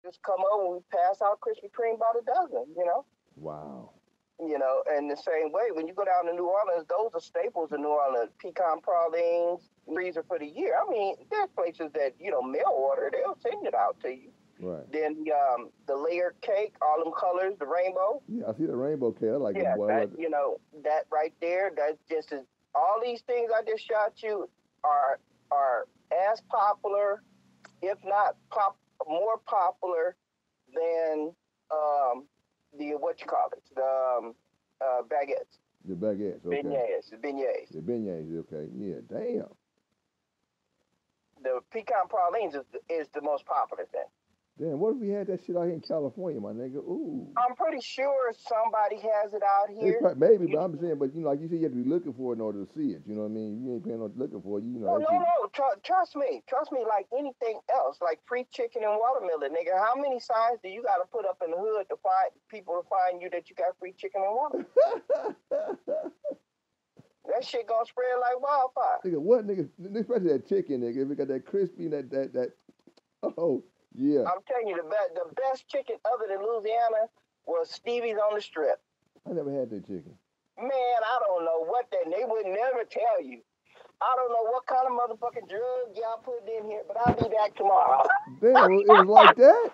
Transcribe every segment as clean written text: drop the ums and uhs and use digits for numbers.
just come over and we pass out Krispy Kreme by the dozen, you know? Wow. You know, and the same way, when you go down to New Orleans, those are staples in New Orleans. Pecan pralines, freezer for the year. I mean, there's places that, you know, mail order, they'll send it out to you. Right. Then the layered cake, all them colors, the rainbow. Yeah, I see the rainbow cake. I like it, Yeah, boy. that, you know, that right there, that just is, all these things I just shot you are as popular, if not more popular than the what you call it, the baguettes, The baguettes, okay. beignets. The beignets, okay. Yeah, damn. The pecan pralines is the most popular thing. Damn, what if we had that shit out here in California, my nigga? Ooh. I'm pretty sure somebody has it out here. Maybe, but I'm saying, but you know, like you said, you have to be looking for it in order to see it. You know what I mean? You ain't paying no looking for it. You know. No. Trust me. Like anything else, like free chicken and watermelon, nigga. How many signs do you got to put up in the hood to find people to find you that you got free chicken and watermelon? That shit gonna spread like wildfire. Nigga, what nigga? Especially that chicken, nigga. If it got that crispy, that. Oh yeah. I'm telling you, the best chicken other than Louisiana was Stevie's on the Strip. I never had that chicken. Man, I don't know what they would never tell you. I don't know what kind of motherfucking drug y'all put in here, but I'll be back tomorrow. Damn, it was like that?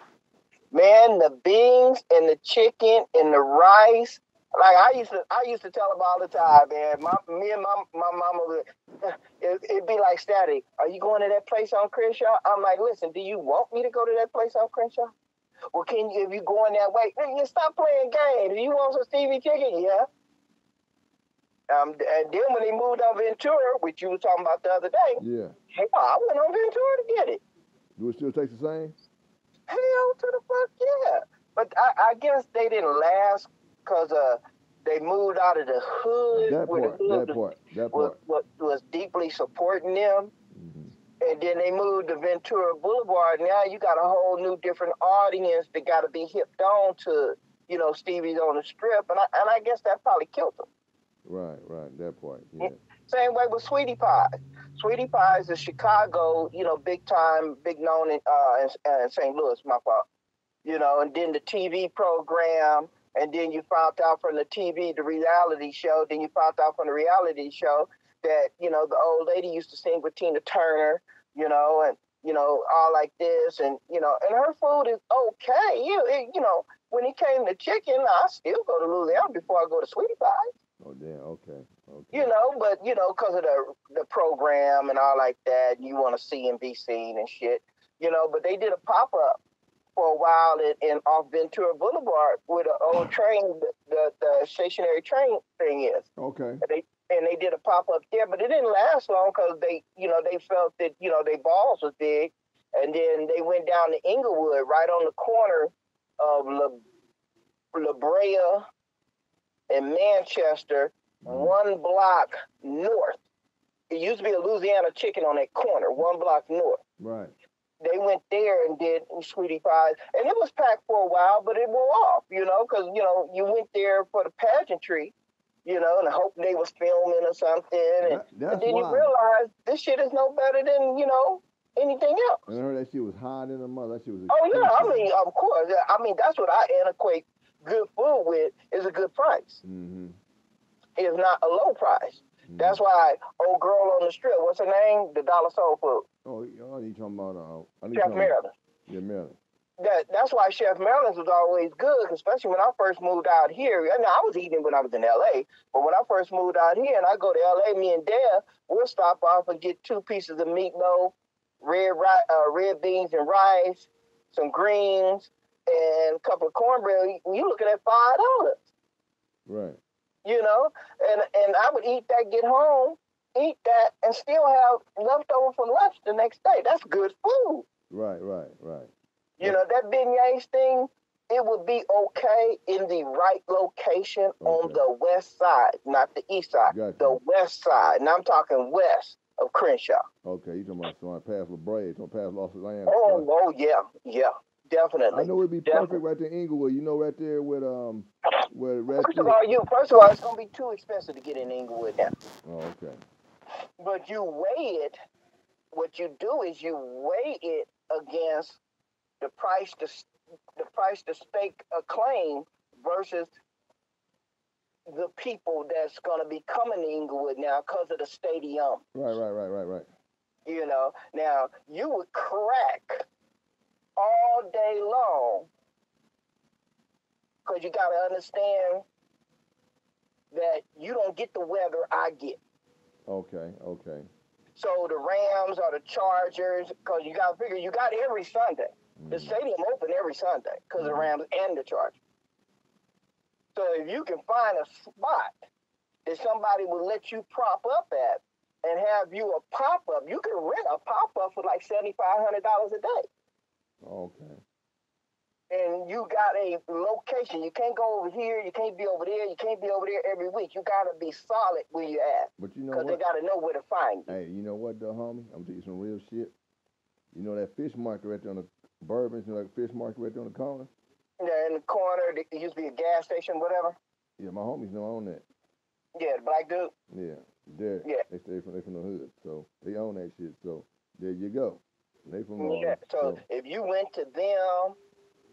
Man, the beans and the chicken and the rice. Like I used to tell them all the time, man. Me and my mama, it'd be like static. Are you going to that place on Crenshaw? I'm like, listen, do you want me to go to that place on Crenshaw? Well, can you, if you going that way, you stop playing games. You want some Stevie chicken? Yeah. And then when they moved on Ventura, which you were talking about the other day, yeah, I went on Ventura to get it. Do it still taste the same? Hell to the fuck yeah. But I guess they didn't last because they moved out of the hood. That part. Was deeply supporting them. Mm-hmm. And then they moved to Ventura Boulevard. Now you got a whole new different audience that got to be hipped on to, you know, Stevie's on the Strip. And I guess that probably killed them. Right, that part, yeah. Same way with Sweetie Pie. Sweetie Pie is a Chicago, you know, big known in St. Louis, my fault. You know, and then the TV program, and then you found out from the TV, the reality show, then you found out from the reality show that, you know, the old lady used to sing with Tina Turner, you know, and, you know, all like this, and, you know, and her food is okay. You know, when it came to chicken, I still go to Louisiana before I go to Sweetie Pie. Oh, damn, okay. You know, but, you know, because of the program and all like that, you want to see and be seen and shit, you know, but they did a pop-up for a while in off Ventura Boulevard with an old train, the stationary train thing is. Okay. And they did a pop-up there, but it didn't last long because they felt that, you know, their balls was big. And then they went down to Inglewood, right on the corner of La Brea and Manchester, one block north. It used to be a Louisiana Chicken on that corner, one block north. Right. They went there and did Sweetie Pies, and it was packed for a while, but it wore off, you know, because, you know, you went there for the pageantry, you know, and hoping they was filming or something, and then you realize this shit is no better than, you know, anything else. And I heard that shit was hot in the mother. That shit was expensive. Oh, yeah, I mean, of course. I mean, that's what I equate good food with, is a good price. Mm-hmm. It's not a low price. Mm-hmm. That's why old girl on the strip, what's her name? The Dollar Soul Food. Oh, you talking about Chef Maryland. Yeah, Maryland. That's why Chef Maryland's was always good, especially when I first moved out here. I mean, I was eating when I was in L.A., but when I first moved out here and I go to L.A., me and Dad, we'll stop off and get 2 pieces of meatloaf, red beans and rice, some greens, and a couple of cornbread. You looking at $5. Right. You know, and I would eat that, get home, eat that, and still have leftover for lunch the next day. That's good food. Right. You know, that beignets thing, it would be okay in the right location on the west side, not the east side. Gotcha. The west side. And I'm talking west of Crenshaw. Okay, you talking about going past La Brea, talking past Los Angeles. Oh, yeah. Definitely. I know it'd be perfect right there in Inglewood. You know, right there with where First of all, it's gonna be too expensive to get in Inglewood now. Oh, okay. But you weigh it. What you do is you weigh it against the price to sacrifice to stake a claim versus the people that's going to be coming to Inglewood now because of the stadium. Right. You know, now you would crack all day long because you got to understand that you don't get the weather I get. Okay. So the Rams or the Chargers, because you got to figure you got every Sunday. The stadium open every Sunday because of the Rams and the Chargers. So if you can find a spot that somebody will let you prop up at and have you a pop-up, you can rent a pop-up for like $7,500 a day. Okay. And you got a location. You can't go over here. You can't be over there. You can't be over there every week. You got to be solid where you at. But you know what? Because they got to know where to find you. Hey, you know what, though, homie? I'm going to tell you some real shit. You know that fish market right there on the Bourbons, you know, like fish market right there on the corner? Yeah, in the corner. It used to be a gas station, whatever. Yeah, my homies know own that. Yeah, the black dude. Yeah, there. Yeah. They from the hood, so they own that shit. So there you go. They from New Yeah. Orleans. So if you went to them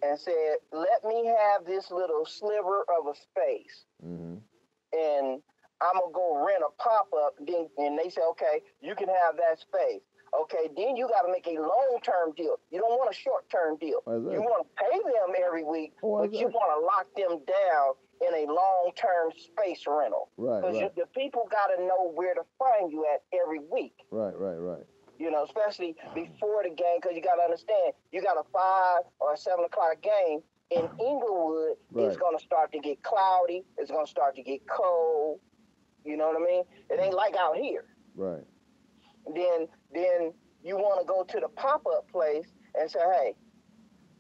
and said, "Let me have this little sliver of a space," and I'm gonna go rent a pop-up, and they say, "Okay, you can have that space." Okay, then you got to make a long-term deal. You don't want a short-term deal. You want to pay them every week, but you want to lock them down in a long-term space rental. Right. Because the people got to know where to find you at every week. Right. You know, especially before the game, because you got to understand, you got a 5 or 7 o'clock game in Inglewood. Right. It's going to start to get cloudy. It's going to start to get cold. You know what I mean? It ain't like out here. Right. Then you want to go to the pop-up place and say, "Hey,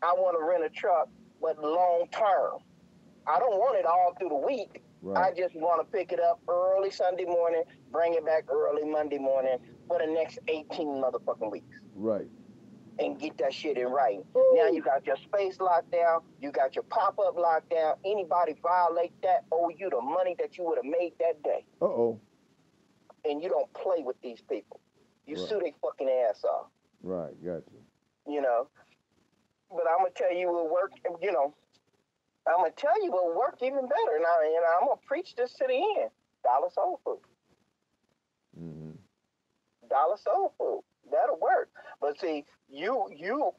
I want to rent a truck, but long term. I don't want it all through the week. Right. I just want to pick it up early Sunday morning, bring it back early Monday morning for the next 18 motherfucking weeks." Right. And get that shit in writing. Ooh. Now you got your space locked down. You got your pop-up locked down. Anybody violate that owe you the money that you would have made that day. Uh-oh. And you don't play with these people. You sue their fucking ass off. Right, got you. You know, but I'm going to tell you what work, you know, I'm going to tell you what worked even better. Now, you know, I'm going to preach this to the end. Dollar soul food. Dollar soul food. That'll work. But see, you if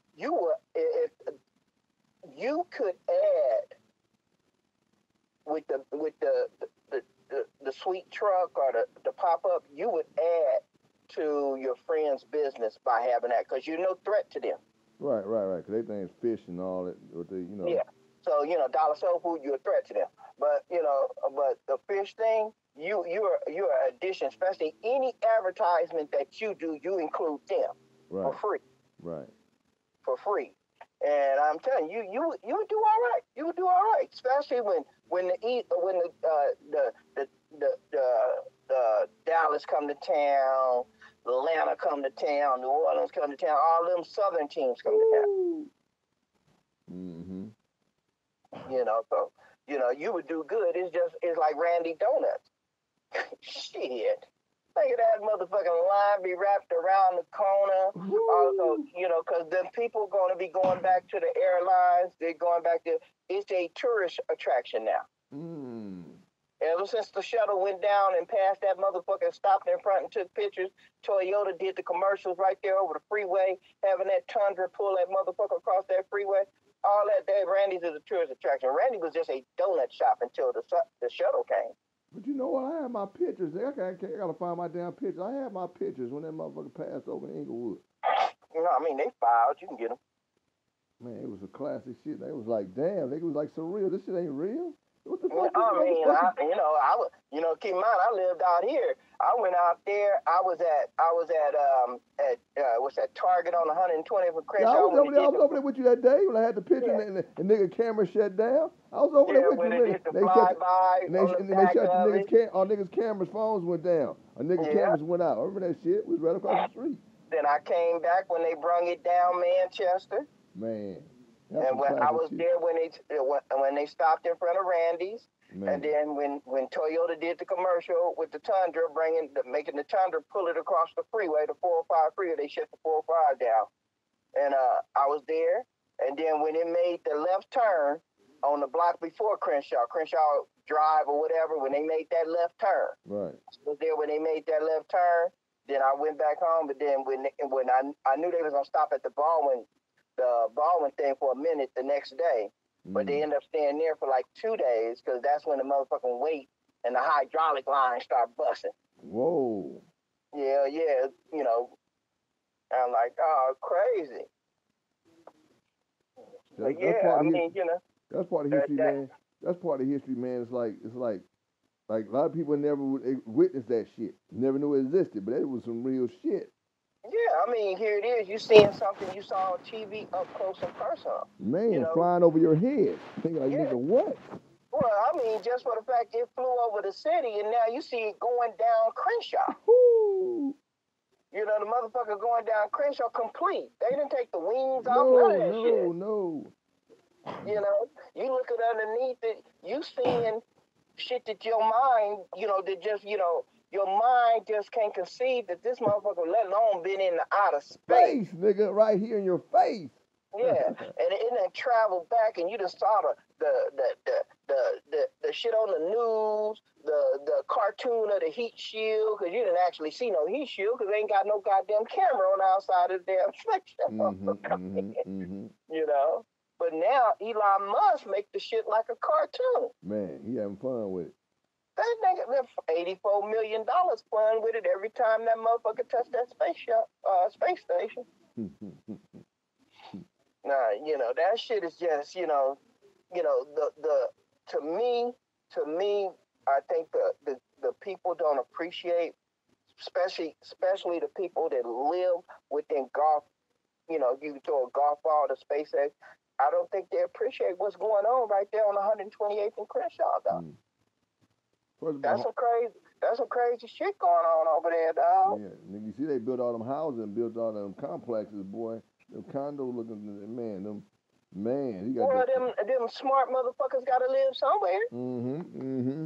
you could add with the sweet truck or the pop-up, you would add to your friend's business by having that, because you're no threat to them. Right. Because they think it's fish and all that. You know. Yeah. So, you know, dollar soul food, you're a threat to them. But, you know, but the fish thing, you're an addition, especially any advertisement that you do, you include them for free. Right. For free. And I'm telling you, you would do all right. You would do all right, especially when the Dallas come to town, Atlanta come to town, New Orleans come to town, all them southern teams come to town. You know, so you know you would do good. It's like Randy Donuts. Shit. Think of that motherfucking line be wrapped around the corner. Also, you know, because then people going to be going back to the airlines. They're going back to, it's a tourist attraction now. Ever since the shuttle went down and passed that motherfucker and stopped in front and took pictures, Toyota did the commercials right there over the freeway, having that Tundra pull that motherfucker across that freeway. All that day, Randy's is a tourist attraction. Randy was just a donut shop until the shuttle came. But you know what? I have my pictures. I gotta find my damn pictures. I have my pictures when that motherfucker passed over in Inglewood. You know, I mean, they filed. You can get them. Man, it was a classic shit. They was like, damn, it was like surreal. This shit ain't real. What the fuck? I mean, keep in mind, I lived out here. I went out there. I was at what's that, Target on 120th with Crenshaw. Yeah, I was over there with you that day when I had the picture and the nigga camera shut down. I was over there with when you. They did the flyby and they shut the niggas' cameras' phones went down. Our niggas' cameras went out. I remember that shit? It was right across the street. Then I came back when they brung it down Manchester. Man. And when I was there when they stopped in front of Randy's, man. And then when Toyota did the commercial with the Tundra, making the Tundra pull it across the freeway, the 405 freeway, they shut the 405 down. And I was there, And then when it made the left turn on the block before Crenshaw Drive or whatever, when they made that left turn, right. I was there when they made that left turn. Then I went back home, but then when I knew they was gonna stop at the Baldwin thing for a minute the next day, but they ended up staying there for like 2 days because that's when the motherfucking weight and the hydraulic line start busting. Whoa. Yeah, you know. I'm like, oh, crazy. But yeah, I mean, you know. That's part of history, man. That's part of history, man. It's like a lot of people never witnessed that shit. Never knew it existed, but it was some real shit. Yeah, I mean, here it is. You seeing something you saw on TV up close and personal. Man, you know? Flying over your head. Think like, nigga, what? Well, I mean, just for the fact it flew over the city, and now you see it going down Crenshaw. Woo. You know, the motherfucker going down Crenshaw complete. They didn't take the wings off, none of that shit. No. You know, you looking underneath it, you seeing shit that your mind, you know, that just, you know, your mind just can't conceive that this motherfucker, let alone been in the outer space. Nigga, right here in your face. Yeah, and it then traveled back, and you just saw the shit on the news, the cartoon of the heat shield, because you didn't actually see no heat shield because they ain't got no goddamn camera on the outside of the damn section. You know, but now Elon Musk make the shit like a cartoon. Man, he having fun with it. That nigga, $84 million fun with it every time that motherfucker touch that space station. Nah, you know, that shit is just, you know, to me, I think the people don't appreciate, especially the people that live within golf. You know, you throw a golf ball to SpaceX. I don't think they appreciate what's going on right there on 128th and Crenshaw, though. That's some crazy shit going on over there, dog. Yeah, nigga, you see they built all them houses and built all them complexes, boy. Them condo looking, man, he got. Well, them smart motherfuckers gotta live somewhere.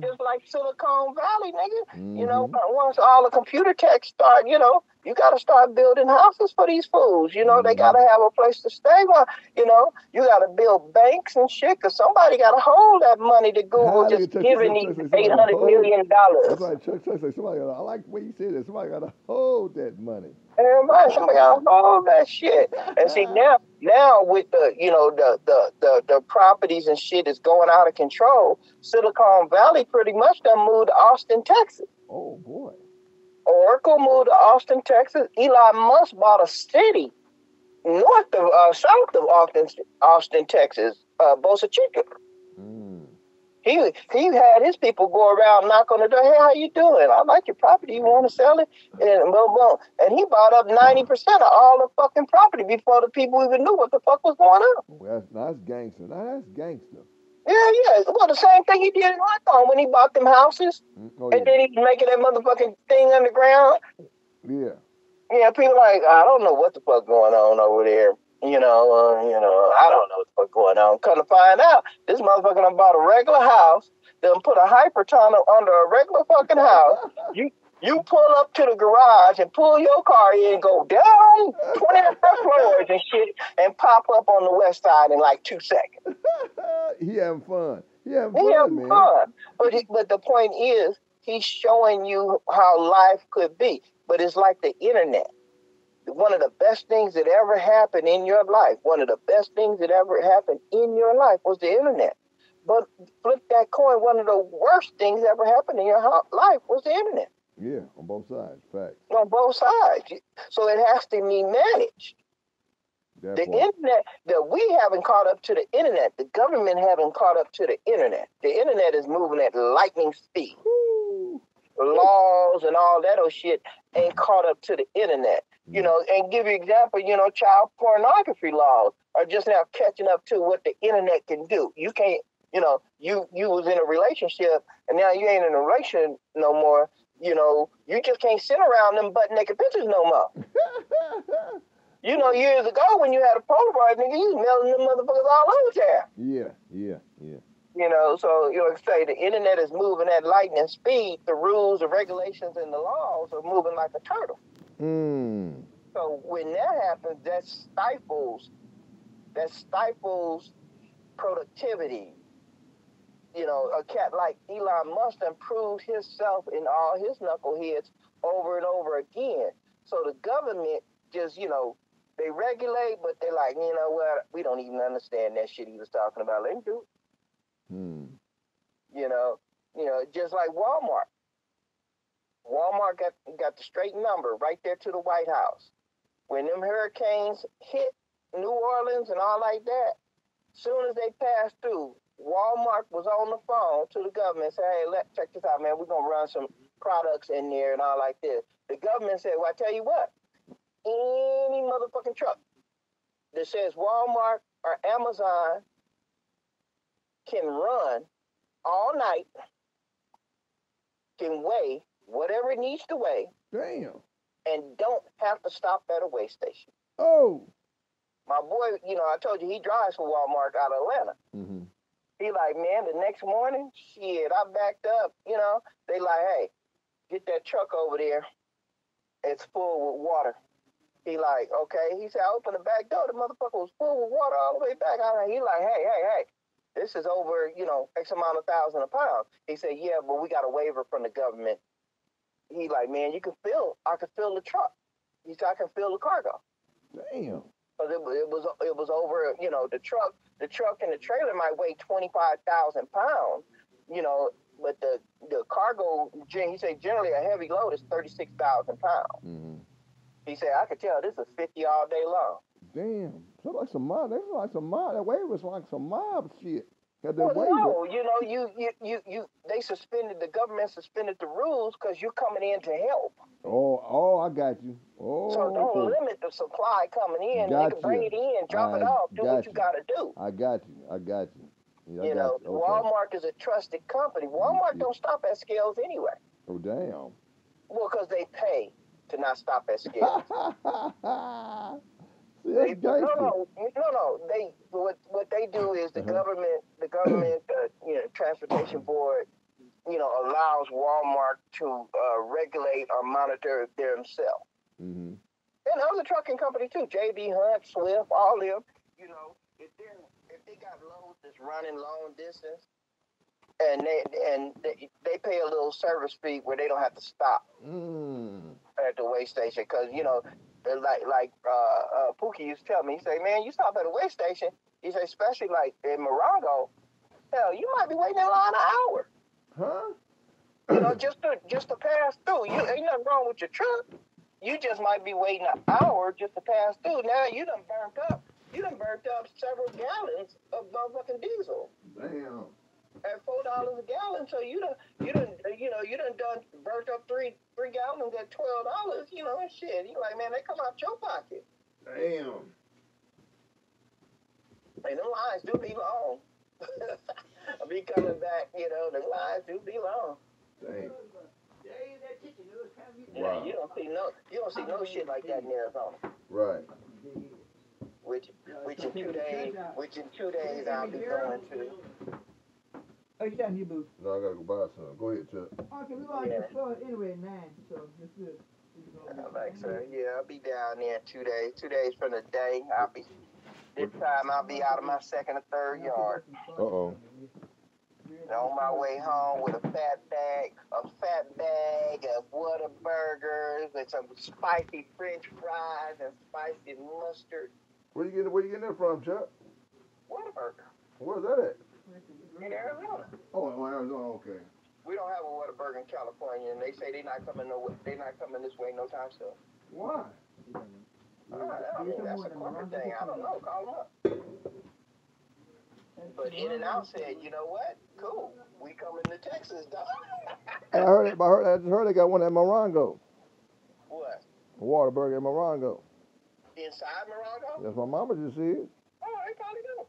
Just like Silicon Valley, nigga. You know, once all the computer tech start, you know, you gotta start building houses for these fools. You know, they gotta have a place to stay. Well, you know, you gotta build banks and shit, cause somebody gotta hold that money to Google just giving these $800 million. That's right, Chuck said somebody gotta, I like the way you said that. Somebody gotta hold that money. Everybody, somebody gotta hold that shit. And see now with the, you know, the properties and shit is going out of control. Silicon Valley pretty much done moved to Austin, Texas. Oh boy. Oracle moved to Austin, Texas. Elon Musk bought a city south of Austin, Texas, Boca Chica. He had his people go around, knock on the door. Hey, how you doing? I like your property. You want to sell it? And boom, boom. And he bought up 90% of all the fucking property before the people even knew what the fuck was going on. Well, that's gangster. That's gangster. Yeah. Well, the same thing he did in Hawthorne when he bought them houses. And then he was making that motherfucking thing underground. Yeah. Yeah, people like, I don't know what the fuck going on over there. You know, I don't know what the fuck going on. Come to find out, this motherfucker done bought a regular house, then put a hypertunnel under a regular fucking house. You pull up to the garage and pull your car in, go down 20 floors and shit, and pop up on the west side in like 2 seconds. He having fun. He having fun. But the point is, he's showing you how life could be. But it's like the internet. One of the best things that ever happened in your life, was the internet. But flip that coin, one of the worst things ever happened in your life was the internet. Yeah, on both sides, facts. On both sides. So it has to be managed. The internet, that we haven't caught up to the internet. The government haven't caught up to the internet. The internet is moving at lightning speed. Woo. Laws and all that old shit ain't caught up to the internet. You know, and give you an example, you know, child pornography laws are just now catching up to what the internet can do. You can't, you know, you was in a relationship and now you ain't in a relationship no more. You know, you just can't sit around them butt naked pictures no more. You know, years ago when you had a Polaroid, nigga, you was mailing them motherfuckers all over there. Yeah. You know, so, you know, like I say, the internet is moving at lightning speed. The rules, the regulations, and the laws are moving like a turtle. So when that happens, that stifles that stifles productivity. You know, a cat like Elon Musk improved himself and all his knuckleheads over and over again. So the government just, you know, they regulate, but they're like, you know what, we don't even understand that shit he was talking about. Let him do it. You know, just like Walmart. Walmart got the straight number right there to the White House. When them hurricanes hit New Orleans and all like that, soon as they passed through, Walmart was on the phone to the government and said, hey, check this out, man. We're going to run some products in there and all like this. The government said, well, I tell you what, any motherfucking truck that says Walmart or Amazon can run all night, can weigh whatever it needs to weigh. Damn. And don't have to stop at a weigh station. Oh. My boy, you know, I told you he drives for Walmart out of Atlanta. Mm-hmm. He like, man, the next morning, shit, I backed up, you know. They like, hey, get that truck over there. It's full with water. He like, okay. He said, I opened the back door. The motherfucker was full with water all the way back. He like, hey. This is over, you know, X amount of thousand a pound. He said, yeah, but we got a waiver from the government. He like, man, I can feel the truck. He said, I can feel the cargo. Damn. Because it was over, you know, the truck and the trailer might weigh 25,000 pounds, you know, but the cargo, he said, generally a heavy load is 36,000 pounds. Mm-hmm. He said, I could tell this is 50 all day long. Damn. That's like some mob. That's like some mob. That waiver was like some mob shit. No, you know, the government suspended the rules because you're coming in to help. Oh, I got you. Oh. So don't limit the supply coming in. You can bring it in, drop it off, do what you got to do. I got you. Yeah, you know, okay. Walmart is a trusted company. Walmart don't stop at scales anyway. Oh, damn. Well, because they pay to not stop at scales. No. What they do is the government, you know, transportation board, you know, allows Walmart to regulate or monitor themselves. Mm-hmm. And other trucking company too, JB Hunt, Swift, all of them. You know, if they got loads that's running long distance, and they pay a little service fee where they don't have to stop at the weigh station, because you know. Like Pookie used to tell me, he say, man, you stop at a weigh station, he say, especially like in Morongo, hell, you might be waiting in line an hour. Huh? You know, just to pass through. You ain't nothing wrong with your truck. You just might be waiting an hour just to pass through. Now you done burnt up several gallons of motherfucking diesel. Damn. At $4 a gallon, so you done burnt up three gallons at $12. You know, and shit. You like, man, they come out your pocket. Damn. And them lines do be long. I'll be coming back. You know, the lines do be long. Damn. Wow. You don't see no shit like that in Arizona. Right. Which in 2 days I'll be going to. Oh, you got new boots? No, I gotta go buy some. Go ahead, Chuck. Okay, we going to the store anyway at 9, so it's good. I'll be down there in 2 days. 2 days from the day, this time I'll be out of my second or third yard. Uh-oh. On my way home with a fat bag of Whataburgers with some spicy French fries and spicy mustard. Where you getting that from, Chuck? Whataburger. Where's that at? In Arizona. Oh, in Arizona, okay. We don't have a Whataburger in California, and they say they're not coming this way no time soon. Why? I mean, that's a corporate thing. I don't know. Call them up. But In-N-Out said, you know what? Cool. We coming to Texas, dog. I just heard they got one at Morongo. What? A Whataburger at Morongo. Inside Morongo? That's my mama just said. Oh, they probably do.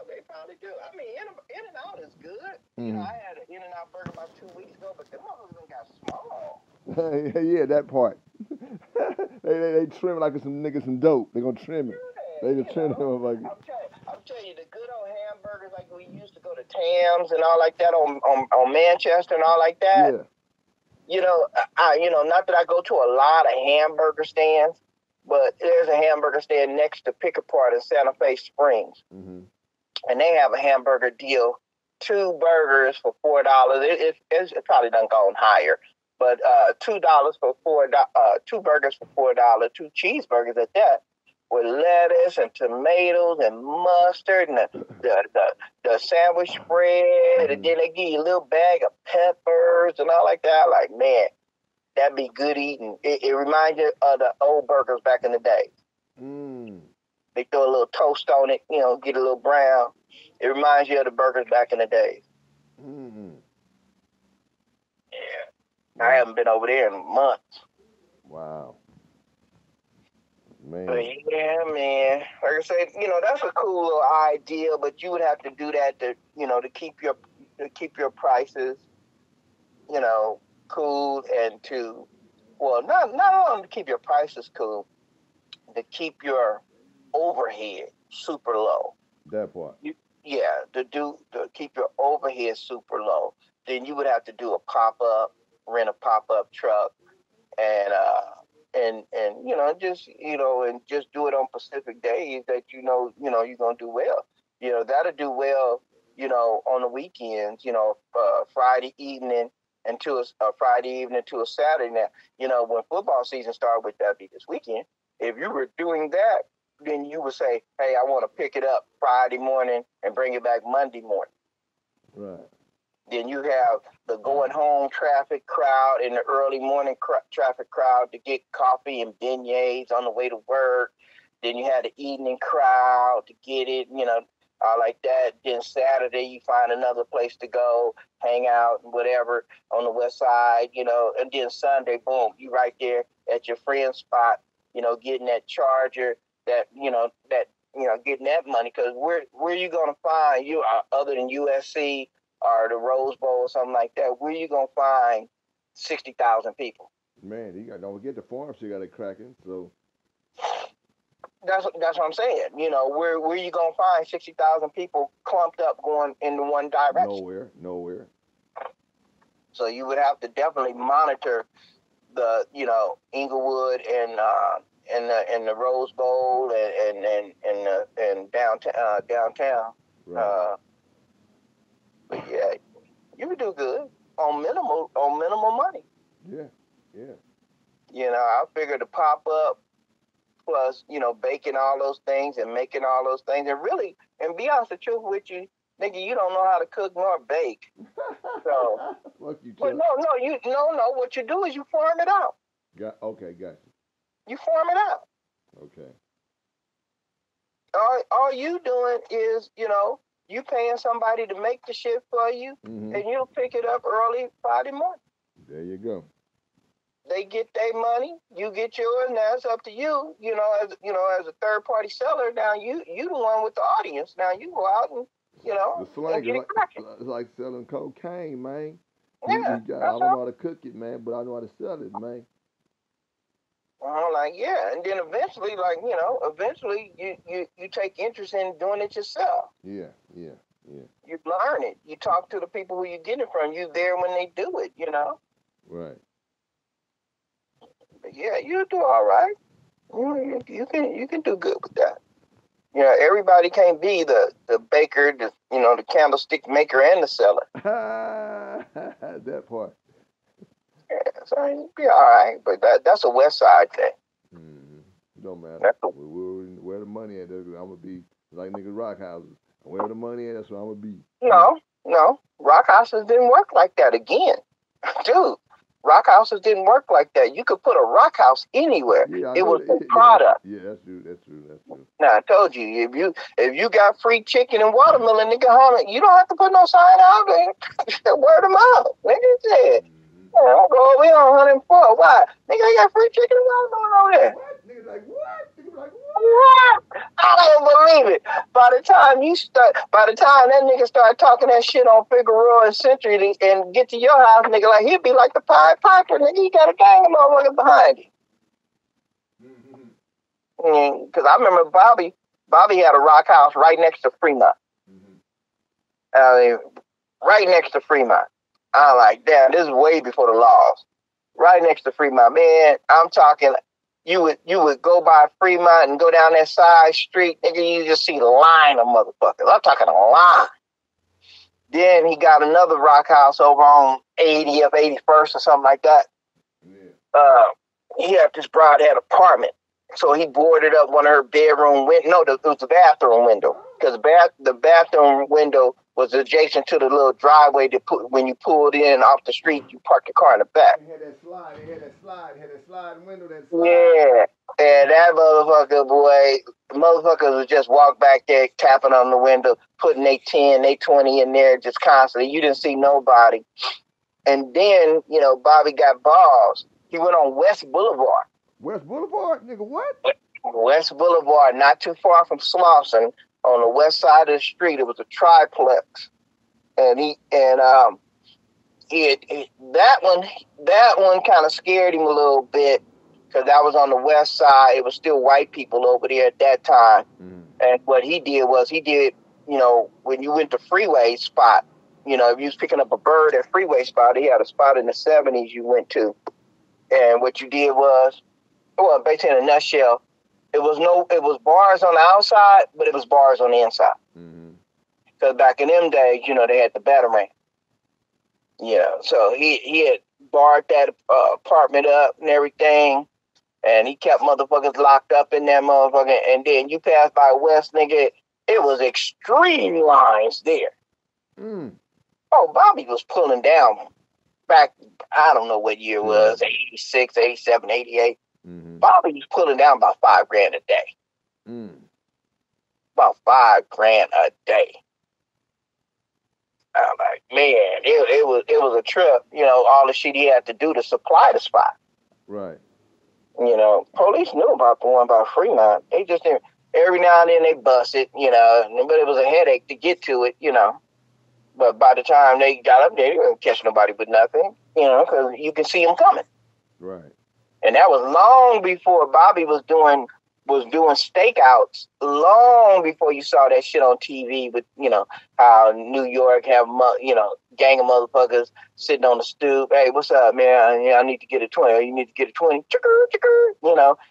They probably do. I mean, In-N-Out is good. You know, I had an In-N-Out burger about 2 weeks ago, but them motherfuckers got small. Yeah, that part. they trim it like it's some dope. They gonna trim it. Yeah, they just trim it like. I'm telling you, the good old hamburgers like we used to go to Tam's and all like that on Manchester and all like that. Yeah. You know, not that I go to a lot of hamburger stands, but there's a hamburger stand next to Pick Apart in Santa Fe Springs. Mm-hmm. And they have a hamburger deal, 2 burgers for $4. It's probably done gone higher, but $2 for $4. 2 burgers for $4, 2 cheeseburgers at that, with lettuce and tomatoes and mustard and the sandwich spread, and then they give you a little bag of peppers and all like that. Like, man, that'd be good eating. It reminds you of the old burgers back in the day. Mm. They throw a little toast on it, get a little brown. It reminds you of the burgers back in the day. Mm-hmm. Yeah. I haven't been over there in months. Wow. Man. But yeah, man. Like I said, that's a cool little idea, but you would have to do that to keep your prices, cool, and not only to keep your prices cool, to keep your overhead super low. That part. To keep your overhead super low, then you would have to do a pop-up, rent a pop-up truck, and just do it on specific days that you're gonna do well. That'll do well, on the weekends, Friday evening to a Saturday. Now, when football season started, which that'd be this weekend, if you were doing that, then you would say, hey, I want to pick it up Friday morning and bring it back Monday morning. Right. Then you have the going home traffic crowd and the early morning traffic crowd to get coffee and beignets on the way to work. Then you had the evening crowd to get it, like that. Then Saturday you find another place to go, hang out and whatever on the west side, and then Sunday, boom, you right there at your friend's spot, getting that charger, getting that money. Because where are you going to find, other than USC or the Rose Bowl or something like that, where are you going to find 60,000 people? Man, don't forget the farm still got it cracking, so. That's what I'm saying. Where are you going to find 60,000 people clumped up going in one direction? Nowhere. So you would have to definitely monitor the, Inglewood and the Rose Bowl and downtown. Right. But yeah, you would do good on minimal money. Yeah. I figured to pop up plus, baking all those things and making all those things, and be honest the truth with you, nigga, you don't know how to cook nor bake. So, what you do is you farm it out. Okay, gotcha. You farm it out. Okay. All you doing is, you paying somebody to make the shit for you, and you'll pick it up early Friday morning. There you go. They get their money, you get yours, and that's up to you. As a third party seller, now you the one with the audience. Now you go out and the slang and get it cracking. It's like selling cocaine, man. Yeah, I don't know how to cook it, man, but I know how to sell it, man. And then eventually, you take interest in doing it yourself. Yeah. You learn it. You talk to the people who you get it from. You there when they do it, Right. But yeah, you do all right. You can do good with that. Everybody can't be the baker, the candlestick maker and the seller. That part. Yeah, so you'll be all right. But that's a West Side thing. Mm-hmm. Don't matter. Where the money at, I'm gonna be like niggas rock houses. Where the money at, that's where I'm gonna be. No. Rock houses didn't work like that again. Dude, rock houses didn't work like that. You could put a rock house anywhere. Yeah, it was a product. Yeah, that's true. Now I told you, if you got free chicken and watermelon, nigga, you don't have to put no sign out there. Word them out. Nigga said, I'll go over here on 104. Why? Nigga, they got free chicken and watermelon over there. What? Nigga like what? What? I don't believe it. By the time that nigga start talking that shit on Figueroa and Century and get to your house, nigga, like he'd be like the Pied Piper, nigga. He got a gang of motherfuckers behind him. Because I remember Bobby had a rock house right next to Fremont. Right next to Fremont. I'm like, damn, this is way before the laws. Right next to Fremont, man. I'm talking. you would go by Fremont and go down that side street, nigga, you just see a line of motherfuckers. I'm talking a line. Then he got another rock house over on 80th, 81st or something like that. Yeah. He had this broad had apartment. So he boarded up one of her bedroom windows. No, it was the bathroom window. Because the bathroom window was adjacent to the little driveway that when you pulled in off the street, you parked your car in the back. It had that slide window, Yeah. And that motherfuckers would just walk back there, tapping on the window, putting their 10, their 20 in there just constantly. You didn't see nobody. And then, Bobby got balls. He went on West Boulevard. West Boulevard? Nigga, what? West Boulevard, not too far from Slauson, on the west side of the street. It was a triplex. And that one kind of scared him a little bit because that was on the west side. It was still white people over there at that time. Mm. And what he did, when you went to Freeway spot, if you was picking up a bird at Freeway spot, he had a spot in the 70s you went to. And what you did was, basically in a nutshell, it was bars on the outside, but it was bars on the inside. Because back in them days, they had the Batarang. So he had barred that apartment up and everything, and he kept motherfuckers locked up in that motherfucker. And then you pass by West, nigga, it was extreme lines there. Mm. Oh, Bobby was pulling down back, I don't know what year it was, 86, 87, 88. Mm-hmm. Bobby was pulling down about $5,000 a day. Mm. About $5,000 a day. I'm like, man, it was a trip. All the shit he had to do to supply the spot. Right. Police knew about the one by Fremont. They just didn't. Every now and then they bust it, but it was a headache to get to it, But by the time they got up there, they didn't catch nobody with nothing, because you can see them coming. Right. And that was long before Bobby was doing Stakeouts, long before you saw that shit on TV with, how New York have, gang of motherfuckers sitting on the stoop. Hey, what's up, man? Yeah, I need to get a 20. You need to get a 20.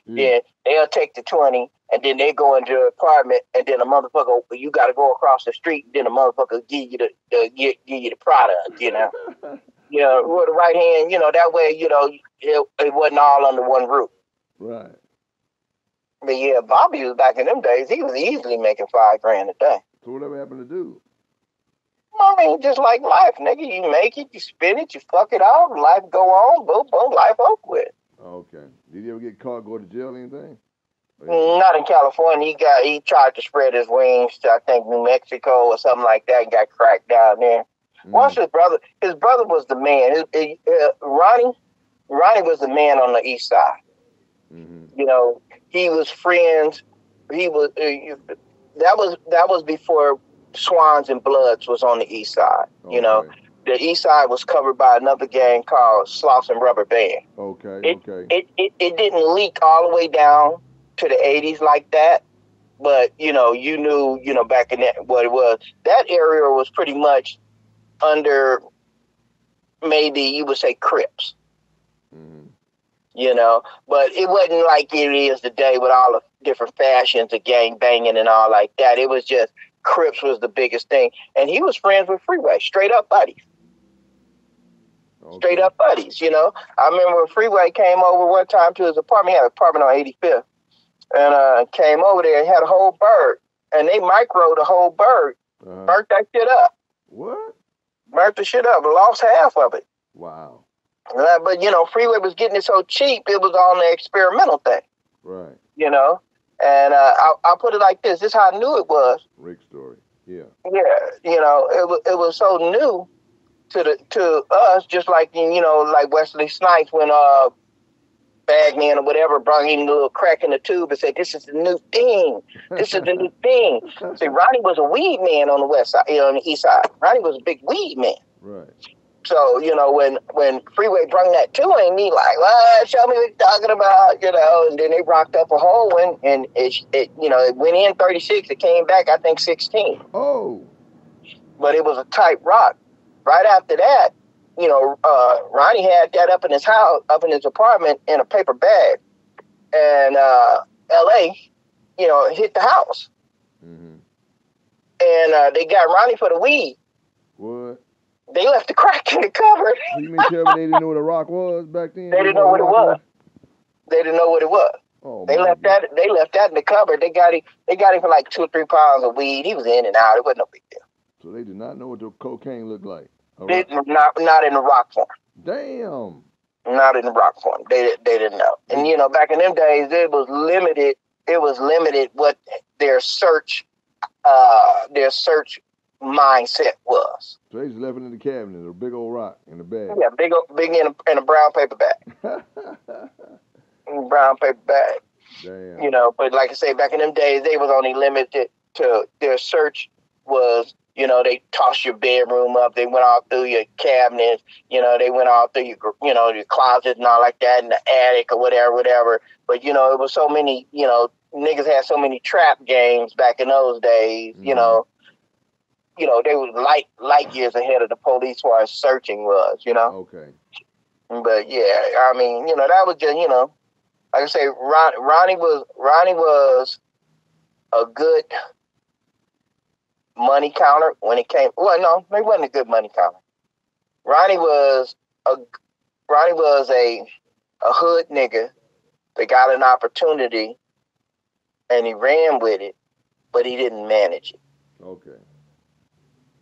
Yeah, they'll take the 20 and then they go into the apartment and then a motherfucker, you got to go across the street. And then a motherfucker give you the product, with the right hand, that way, it wasn't all under one roof. Right. But yeah, Bobby was back in them days. He was easily making $5,000 a day. So whatever happened to do? I mean, just like life, nigga. You make it, you spin it, you fuck it off, life go on, boom, boom, life over with. Okay. Did he ever get caught, go to jail or anything? Not in California. He tried to spread his wings to, I think, New Mexico or something like that and got cracked down there. Once his brother was the man. Ronnie was the man on the east side. Mm-hmm. He was friends. He was that was before Swans and Bloods was on the east side. Okay. The east side was covered by another gang called Sloss and Rubber Band. Okay. It didn't leak all the way down to the 80s like that, but you knew back in that what it was. That area was pretty much under, maybe you would say, Crips. Mm-hmm. But it wasn't like it is today with all the different fashions of gang banging and all like that. It was just Crips was the biggest thing. And he was friends with Freeway, straight up buddies. Okay. Straight up buddies, I remember when Freeway came over one time to his apartment. He had an apartment on 85th. And came over there and had a whole bird. And they microed the whole bird. Burnt that shit up. What? Burnt the shit up. Lost half of it. Wow. But, Freeway was getting it so cheap, it was on the experimental thing. Right. And I'll put it like this. This is how I knew it was. Rick story. Yeah. Yeah. It was so new to us, just like, like Wesley Snipes when Bagman or whatever brought him a little crack in the tube and said, this is the new thing. This is the new thing. See, Ronnie was a weed man on the west side, on the east side. Ronnie was a big weed man. Right. So, when Freeway brought that to him, he like, well, show me what you're talking about, and then they rocked up a whole one, and it went in 36, it came back, I think, 16. Oh. But it was a tight rock. Right after that, Ronnie had that up in his house, up in his apartment in a paper bag. and L.A., hit the house. Mm-hmm. And they got Ronnie for the weed. What? They left the crack in the cupboard. So you mean tell me they didn't know what a rock was back then? They didn't know what it was. They didn't know what it was. Oh, they left that in the cupboard. They got him for like 2 or 3 pounds of weed. He was in and out. It wasn't no big deal. So they did not know what the cocaine looked like. Not in the rock form. Damn. Not in the rock form. They didn't know. And back in them days, it was limited. It was limited what their search mindset was. So they just left it in the cabinet, a big old rock in the bag. Yeah, big in a brown paper bag. Brown paper bag. Damn. But like I say, back in them days, they was only limited to their search was, they tossed your bedroom up. They went all through your cabinets. They went all through your closet and all like that in the attic or whatever. But, it was so many, niggas had so many trap games back in those days, Mm-hmm. They was light years ahead of the police as far as searching was, Okay. But yeah, I mean, that was just, like I say, Ronnie was a good money counter when it came. Well, no, he wasn't a good money counter. Ronnie was a hood nigga that got an opportunity and he ran with it, but he didn't manage it. Okay.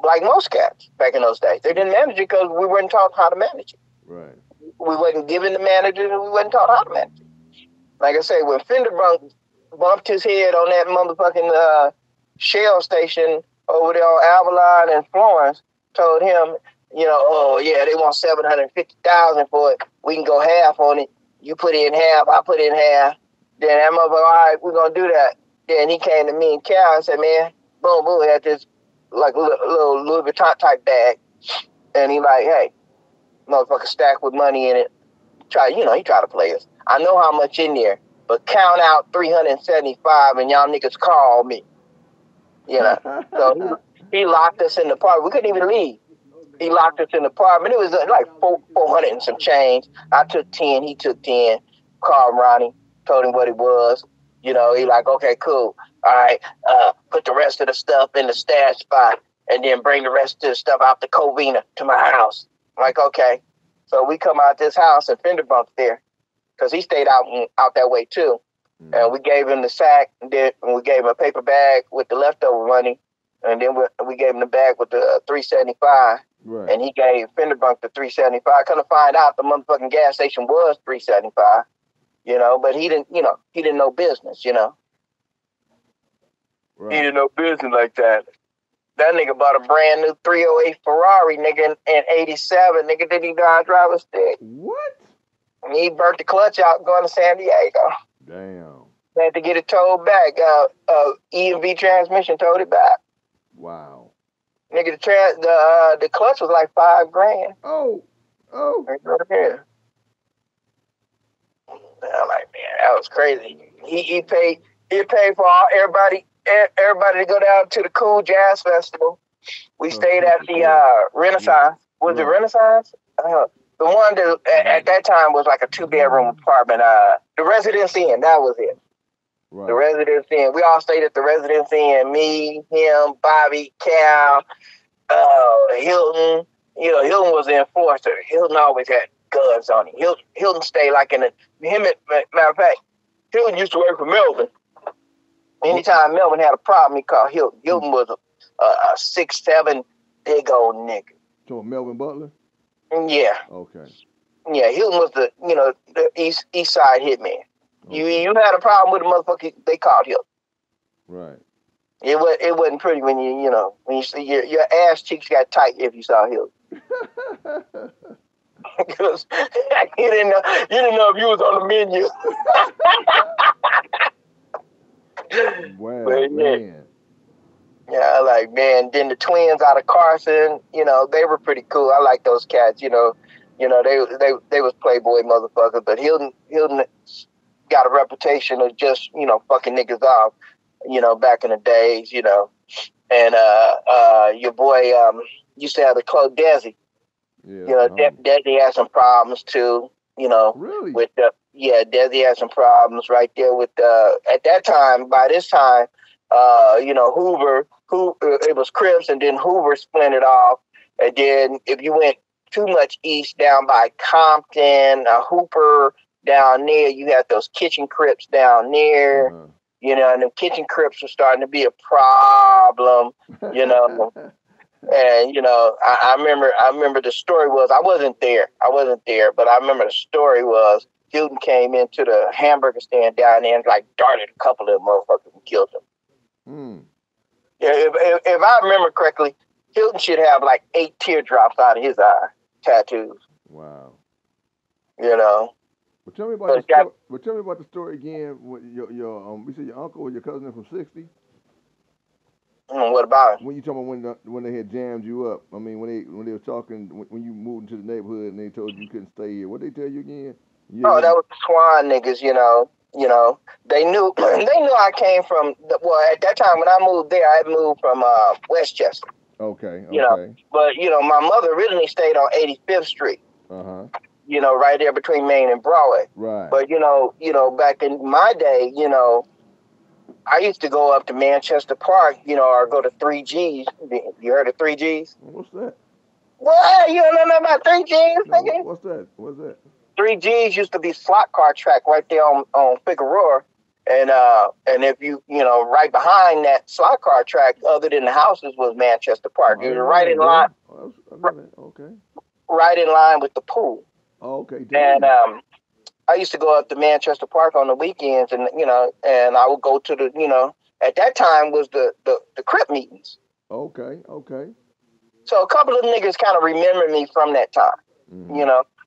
Like most cats back in those days, they didn't manage it because we weren't taught how to manage it. Right. We wasn't given the manager, and we wasn't taught how to manage it. Like I say, when Fender bumped his head on that motherfucking Shell station over there on Avalon and Florence, told him, oh yeah, they want $750,000 for it. We can go half on it. You put in half, I put in half. Then that motherfucker, all right, we're gonna do that. Then he came to me and Cal and said, man, boom, boom, had this like little Louis Vuitton type bag, and he like, hey, motherfucker, stack with money in it. He tried to play us. I know how much in there, but count out 375, and y'all niggas call me. So he locked us in the apartment. We couldn't even leave. He locked us in the apartment. It was like 400 and some change. I took 10. He took 10. Called Ronnie, told him what it was. He like, okay, cool. All right, put the rest of the stuff in the stash spot and then bring the rest of the stuff out the Covina to my house. I'm like, okay. So we come out this house and Fender bumped there because he stayed out that way too. Mm-hmm. And we gave him the sack and we gave him a paper bag with the leftover money. And then we gave him the bag with the $3.75. Right. And he gave Fender Bunk the $3.75. Couldn't find out the motherfucking gas station was $3.75. But he didn't know business, Right. He didn't know business like that. That nigga bought a brand new 308 Ferrari, nigga, in 87. Nigga didn't even know how to drive a stick. What? And he burnt the clutch out going to San Diego. Damn. Had to get it towed back. E&V transmission towed it back. Wow. Nigga, the clutch was like $5,000. Oh. Yeah. I'm like, man, that was crazy. He paid for everybody to go down to the Cool Jazz Festival. We stayed at the Renaissance. Was it Renaissance? The one that at that time was like a 2-bedroom apartment. The Residence Inn, that was it. Right. The Residence Inn. We all stayed at the Residence Inn. Me, him, Bobby, Cal, Hilton. Hilton was the enforcer. Hilton always had guns on him. Hilton stayed like matter of fact, Hilton used to work for Melvin. Anytime Melvin had a problem, he called Hilton. Hilton was a 6'7" big old nigga. So Melvin Butler? Yeah. Okay. Yeah, Hilton was the east side hitman. Okay. You had a problem with a motherfucker, they called Hilton. Right. It wasn't pretty when you see your ass cheeks got tight if you saw Hilton. Because you didn't know if you was on the menu. Wow, man. Yeah, man. Then the twins out of Carson, they were pretty cool. I like those cats. They was playboy motherfuckers. But Hilton got a reputation of just fucking niggas off. Back in the days. And your boy used to have the club Desi. Yeah, Desi had some problems too. Really? With Desi had some problems right there with at that time. By this time, Hoover, it was Crips, and then Hoover splintered off. And then if you went too much east down by Compton, Hooper down there, you had those kitchen Crips down there. Uh-huh. And the kitchen Crips were starting to be a problem. And I remember the story was I wasn't there, but I remember the story was Hilton came into the hamburger stand down there and like darted a couple of motherfuckers and killed them. Yeah, if I remember correctly, Hilton should have like 8 teardrops out of his eye, tattoos. Wow. But tell me about the story again. With your you said your uncle or your cousin from 60. What about it? When you talking about when they had jammed you up? I mean, when they were talking when you moved into the neighborhood and they told you couldn't stay here. What did they tell you again? Oh, that was the Swan niggas. They knew I came from. At that time when I moved there, I moved from Westchester. Okay. But my mother originally stayed on 85th Street. Right there between Main and Broadway. Right. But back in my day, I used to go up to Manchester Park, or go to 3Gs. You heard of 3Gs? What's that? What? You don't know about 3Gs? No, what's that? 3Gs used to be slot car track right there on Figueroa. And if you right behind that slot car track, other than the houses, was Manchester Park. It was right in line. Okay. Right in line with the pool. Oh, okay. And I used to go up to Manchester Park on the weekends, and and I would go to the at that time was the Crip meetings. Okay. So a couple of niggas kind of remember me from that time.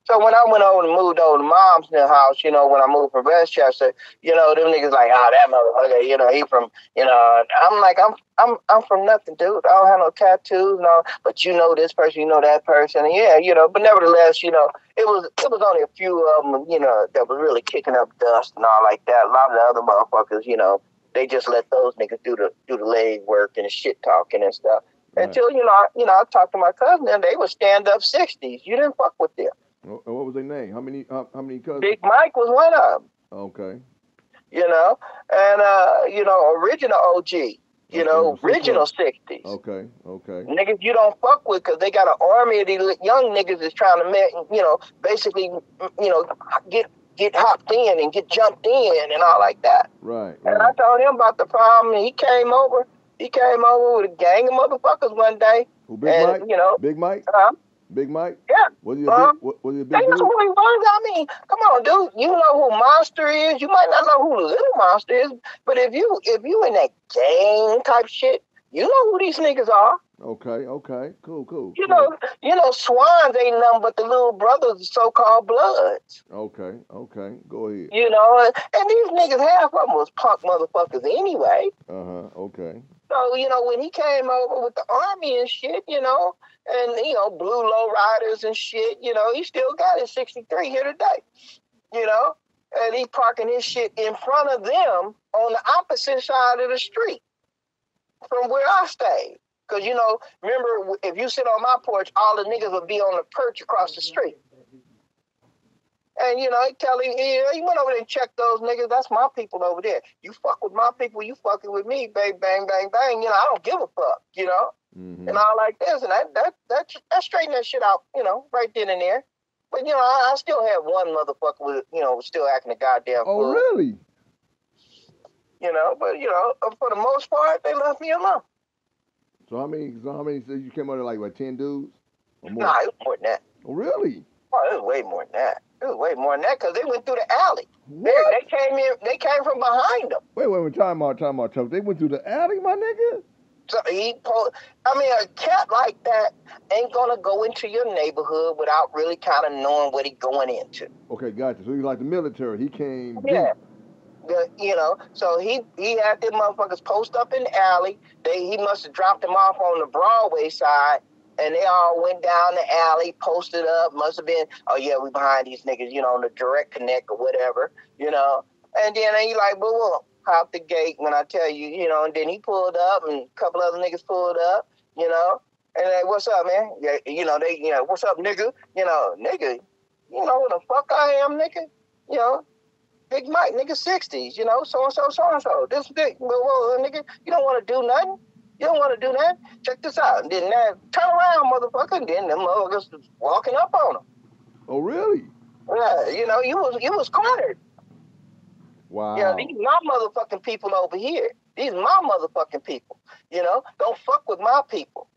So when I went over and moved over to Mom's house, when I moved from Westchester, them niggas like, that motherfucker, he from, I'm like, I'm from nothing, dude. I don't have no tattoos, no, but this person, that person, and but nevertheless, it was only a few of them, that was really kicking up dust and all like that. A lot of the other motherfuckers, they just let those niggas do the leg work and the shit talking and stuff. Right. Until, I talked to my cousin and they were stand up 60s. You didn't fuck with them. What was their name? How many cousins? Big Mike was one of them. Okay. And original OG. Original 60s. Okay. Niggas you don't fuck with because they got an army of these young niggas that's trying to basically get hopped in and get jumped in and all like that. Right. And I told him about the problem, and he came over with a gang of motherfuckers one day. Who, Big Mike? Big Mike? Big Mike? Yeah. Was he a big They know dude? who he was. I mean, come on, dude. You know who Monster is. You might not know who Little Monster is, but if you in that gang type shit, you know who these niggas are. Okay. Cool. Swans ain't nothing but the little brothers, the so-called Bloods. Okay. Go ahead. And these niggas, half of them was punk motherfuckers anyway. Okay. So, when he came over with the army and shit, and, blue lowriders and shit, he still got his 63 here today, and he parking his shit in front of them on the opposite side of the street from where I stayed. Because, remember, if you sit on my porch, all the niggas will be on the perch across the street. And, he tell him, he went over there and checked those niggas. That's my people over there. You fuck with my people, you fucking with me, bang, bang, bang, bang. I don't give a fuck, Mm-hmm. and all like this. And that straightened that shit out, right then and there. But, I still have one motherfucker with, still acting a goddamn fool. Oh, really? But, for the most part, they left me alone. So how many you came out there like 10 dudes? Or more? Nah, it was more than that. Oh, really? Oh, it was way more than that. Because they went through the alley. What? They came from behind them. Wait, time out, Chuck. They went through the alley, my nigga? So a cat like that ain't gonna go into your neighborhood without really kind of knowing what he's going into. Okay, gotcha. So he's like the military. He came Yeah. So he had them motherfuckers post up in the alley. He must have dropped them off on the Broadway side, and they all went down the alley, posted up. Must have been, we behind these niggas, on the direct connect or whatever, And then he like, well, hop the gate when I tell you, and then he pulled up, and a couple other niggas pulled up, and they, what's up, man? Yeah, what's up, nigga? Nigga, you know who the fuck I am, nigga? Big Mike, nigga, 60s, you know, so-and-so. This big, well, nigga, you don't want to do nothing. You don't want to do that. Check this out. And then turn around, motherfucker. And then them motherfuckers was walking up on him. Oh, really? Yeah, you know, you was cornered. Wow. You know, these my motherfucking people over here. These my motherfucking people. You know, don't fuck with my people.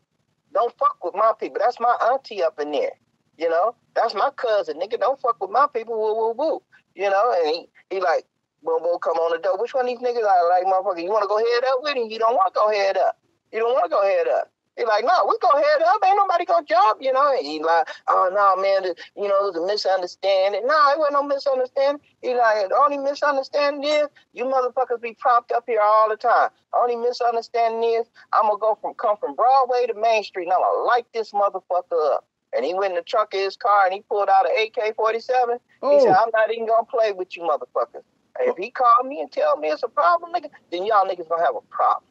Don't fuck with my people. That's my auntie up in there. You know, that's my cousin. Nigga, don't fuck with my people. Woo, woo, woo. You know, and he like, boom, boom, come on the door. Which one of these niggas I like, motherfucker? You want to go head up with him? You don't want to go head up. You don't want to go head up. He like, no, we go head up. Ain't nobody gonna jump, you know. And he like, oh no, man, you know, it was a misunderstanding. No, it wasn't no misunderstanding. He like, the only misunderstanding is you motherfuckers be propped up here all the time. Only misunderstanding is I'm gonna come from Broadway to Main Street and I'm gonna light this motherfucker up. And he went in the trunk of his car and he pulled out an AK-47. Oh. He said, I'm not even gonna play with you motherfuckers. And if he called me and tell me it's a problem, nigga, then y'all niggas gonna have a problem.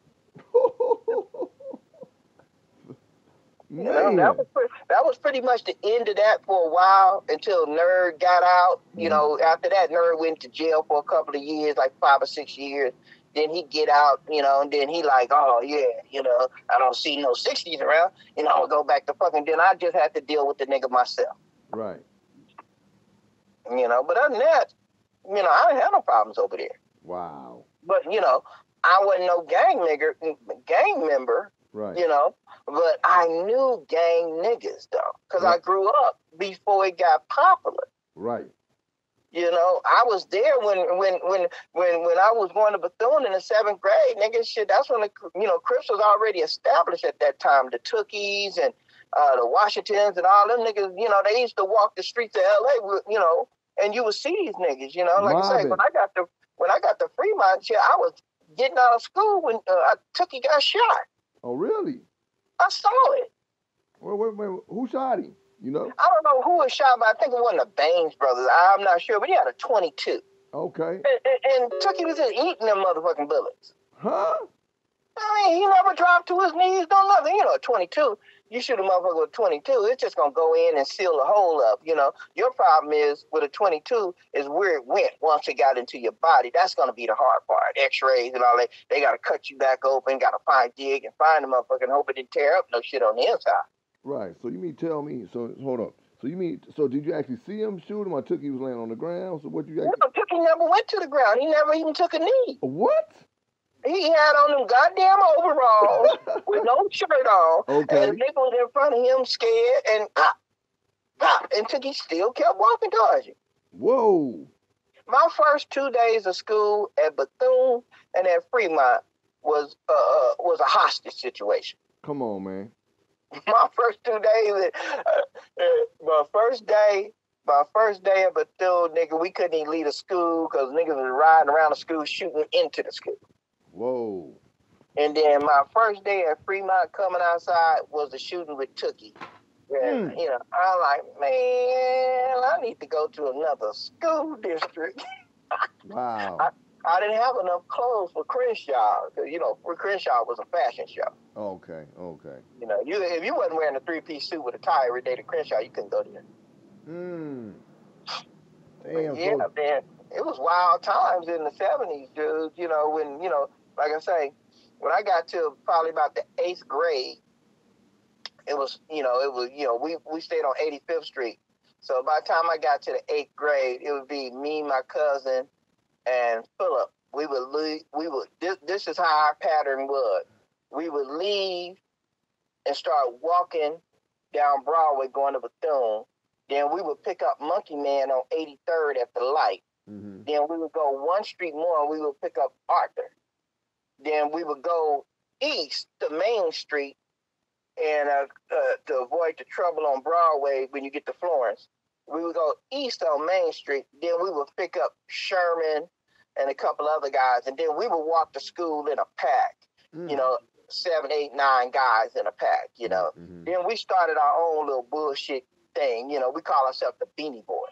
You know, that was pretty much the end of that for a while until Nerd got out. You know, after that, Nerd went to jail for a couple of years, like 5 or 6 years. Then he get out, you know, and then he like, oh, yeah, you know, I don't see no 60s around. You know, I'll go back to fucking, then I just had to deal with the nigga myself. Right. You know, but other than that, you know, I didn't have no problems over there. Wow. But, you know, I wasn't no gang member. Right. You know, but I knew gang niggas though, because I grew up before it got popular. Right. You know, I was there when I was going to Bethune in the 7th grade, nigga. Shit, that's when Crips was already established at that time. The Tookies and the Washingtons and all them niggas. You know, they used to walk the streets of LA. You know, and you would see these niggas. You know, like I say, when I got the Fremont shit, I was getting out of school when Tookie got shot. Oh, really? I saw it. Wait. Who shot him? You know? I don't know who was shot, but I think it wasn't the Baines brothers. I'm not sure, but he had a 22. Okay. And Tookie was just eating them motherfucking bullets. Huh? I mean, he never dropped to his knees, no nothing. You know, 22, you shoot a motherfucker with 22, it's just going to go in and seal the hole up, you know. Your problem is, with a 22, is where it went once it got into your body. That's going to be the hard part. X-rays and all that. They got to cut you back open, got to dig and find the motherfucker and hope it didn't tear up no shit on the inside. Right. So you mean tell me, so hold up. So did you actually see him shoot him or Tookie was laying on the ground? So what you actually... No, Tookie never went to the ground. He never even took a knee. What? He had on them goddamn overalls with no shirt on. Okay. And the nigga was in front of him scared and and Tookie still kept walking towards you. Whoa. My first 2 days of school at Bethune and at Fremont was a hostage situation. Come on, man. My first 2 days, my first day at Bethune, nigga, we couldn't even leave the school because niggas was riding around the school shooting into the school. Whoa. And then my first day at Fremont coming outside was the shooting with Tookie. And, you know, I'm like, man, I need to go to another school district. Wow. I didn't have enough clothes for Crenshaw because, you know, Crenshaw was a fashion show. Okay. You know, if you wasn't wearing a 3-piece suit with a tie every day to Crenshaw, you couldn't go there. Damn. Yeah, man, it was wild times in the 70s, dude. You know, when, you know, like I say, when I got to probably about the 8th grade, we stayed on 85th Street. So by the time I got to the 8th grade, it would be me, my cousin, and Philip. This is how our pattern was. We would leave and start walking down Broadway going to Bethune. Then we would pick up Monkey Man on 83rd at the light. Mm-hmm. Then we would go one street more and we would pick up Arthur. Then we would go east to Main Street and to avoid the trouble on Broadway when you get to Florence. We would go east on Main Street. Then we would pick up Sherman and a couple other guys. And then we would walk to school in a pack, you know, 7, 8, 9 guys in a pack, you know. Mm-hmm. Then we started our own little bullshit thing. You know, we call ourselves the Beanie Boys.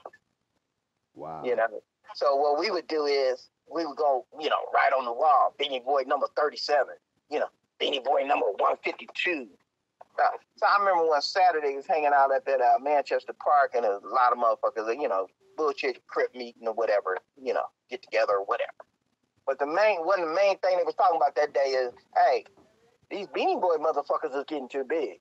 Wow. You know, so what we would do is we would go, you know, right on the wall, Beanie Boy number 37, you know, Beanie Boy number 152. So I remember one Saturday was hanging out at that Manchester Park, and a lot of motherfuckers, you know, bullshit crip meeting or whatever, you know, get together or whatever. But the main thing they was talking about that day is, hey, these Beanie Boy motherfuckers is getting too big.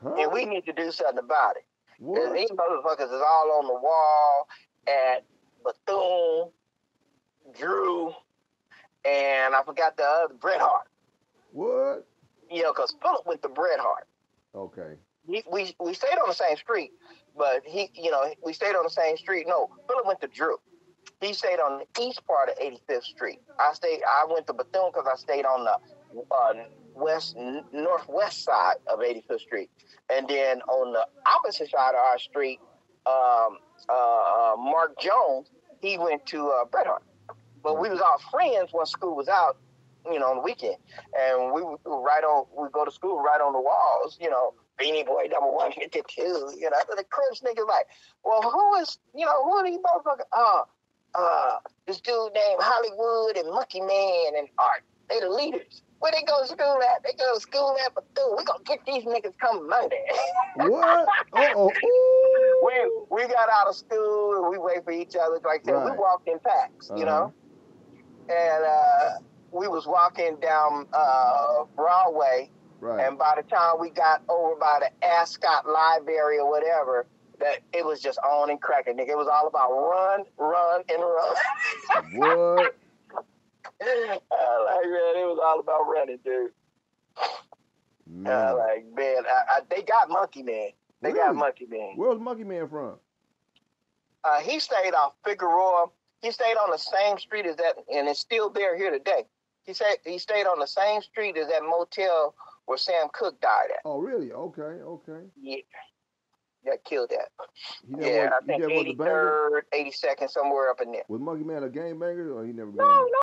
Huh? And we need to do something about it. What? These motherfuckers is all on the wall at Bethune, Drew, and I forgot the other, Bret Hart. What? You know, because Philip went to Bret Hart. Okay. We stayed on the same street, but we stayed on the same street. No, Philip went to Drew. He stayed on the east part of 85th Street. I went to Bethune because I stayed on the northwest side of 85th Street. And then on the opposite side of our street, Mark Jones, he went to Bret Hart. But we was all friends when school was out, you know, on the weekend. And we go to school right on the walls, you know, Beanie Boy number 152, you know. The Crips niggas like, well, who are these motherfuckers? This dude named Hollywood and Monkey Man and Art. They the leaders. Where they go to school at? They go to school at Bethune. We gonna get these niggas come Monday. What? We got out of school and we wait for each other. Like that. Right. We walked in packs, you know. And we was walking down Broadway. Right. And by the time we got over by the Ascot Library or whatever, that it was just on and cracking, nigga. It was all about run, and run. What? It was all about running, dude. Man. They got Monkey Man. They got Really? Monkey Man. Where was Monkey Man from? He stayed off Figueroa. He stayed on the same street as that, and it's still there here today. He stayed on the same street as that motel where Sam Cooke died at. Oh, really? Okay. Yeah. Got killed at. I think 83rd, 82nd, somewhere up in there. Was Monkey Man a gangbanger or he never been? No,